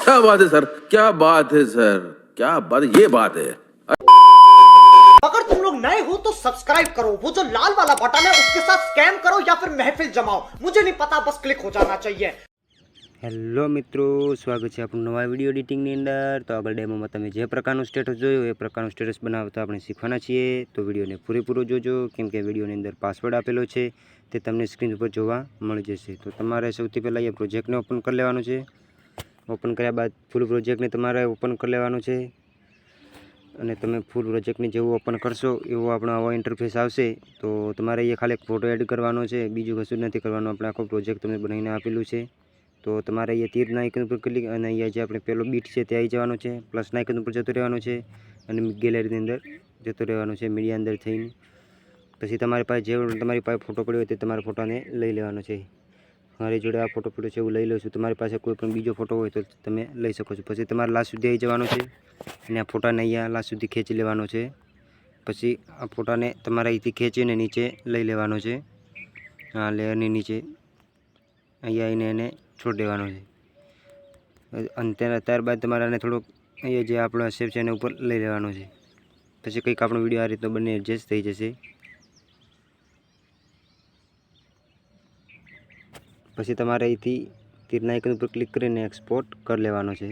क्या बात है सर, क्या बात है सर, क्या बात है, ये बात है। अगर तुम लोग नए हो तो सब्सक्राइब करो, वो जो लाल वाला बटन है उसके साथ स्कैम करो या फिर महफिल जमाओ, मुझे नहीं पता, बस क्लिक हो जाना चाहिए। હેલો મિત્રો, સ્વાગત છે આપણું નવા વિડીયો એડિટિંગની અંદર। તો આગળ ડેમોમાં તમે જે પ્રકારનું સ્ટેટસ જોયું એ પ્રકારનું સ્ટેટસ બનાવતા આપણે શીખવાના છીએ। તો વિડીયોને પૂરેપૂરો જોજો, કેમ કે વિડીયોની અંદર પાસવર્ડ આપેલો છે તે તમને સ્ક્રીન ઉપર જોવા મળી જશે। તો તમારે સૌથી પહેલાં એ પ્રોજેક્ટને ઓપન કરી લેવાનું છે। ઓપન કર્યા બાદ ફૂલ પ્રોજેક્ટને તમારે ઓપન કરી લેવાનું છે અને તમે ફૂલ પ્રોજેક્ટને જેવું ઓપન કરશો એવો આપણો આવો ઇન્ટરફેસ આવશે। તો તમારે એ ખાલી ફોટો એડ કરવાનો છે, બીજું કશું નથી કરવાનું। આપણે આખો પ્રોજેક્ટ તમને બનાવીને આપેલું છે। તો તમારે અહીંયા તીરના આઇકન ઉપર ક્લિક અને અહીંયા જે આપણે પેલો બીટ છે તે આવી જવાનું છે, પ્લસના આઇકન ઉપર જતું રહેવાનું છે અને ગેલેરીની અંદર જતું રહેવાનું છે, મીડિયા અંદર થઈને। પછી તમારી પાસે ફોટો પડ્યો હોય તે તમારા ફોટાને લઈ લેવાનો છે। મારી જોડે આ ફોટો પડ્યો છે એવું લઈ લઉં છું। તમારી પાસે કોઈ પણ બીજો ફોટો હોય તો તમે લઈ શકો છો। પછી તમારે લાસ્ટ સુધી આવી જવાનું છે અને આ ફોટાને અહીંયા લાસ્ટ સુધી ખેંચી લેવાનો છે। પછી આ ફોટાને તમારે અહીંથી ખેંચીને નીચે લઈ લેવાનો છે, આ લેયરની નીચે અહીંયા આવીને એને છોડી દેવાનો છે। અને ત્યારબાદ તમારે આને થોડુંક અહીંયા જે આપણો શેપ છે એના ઉપર લઈ લેવાનો છે। પછી કંઈક આપણો વિડીયો આ રીતનો બંને એડજસ્ટ થઈ જશે। પછી તમારે અહીંથી તીરના આઇકન ઉપર ક્લિક કરીને એક્સપોર્ટ કરી લેવાનો છે।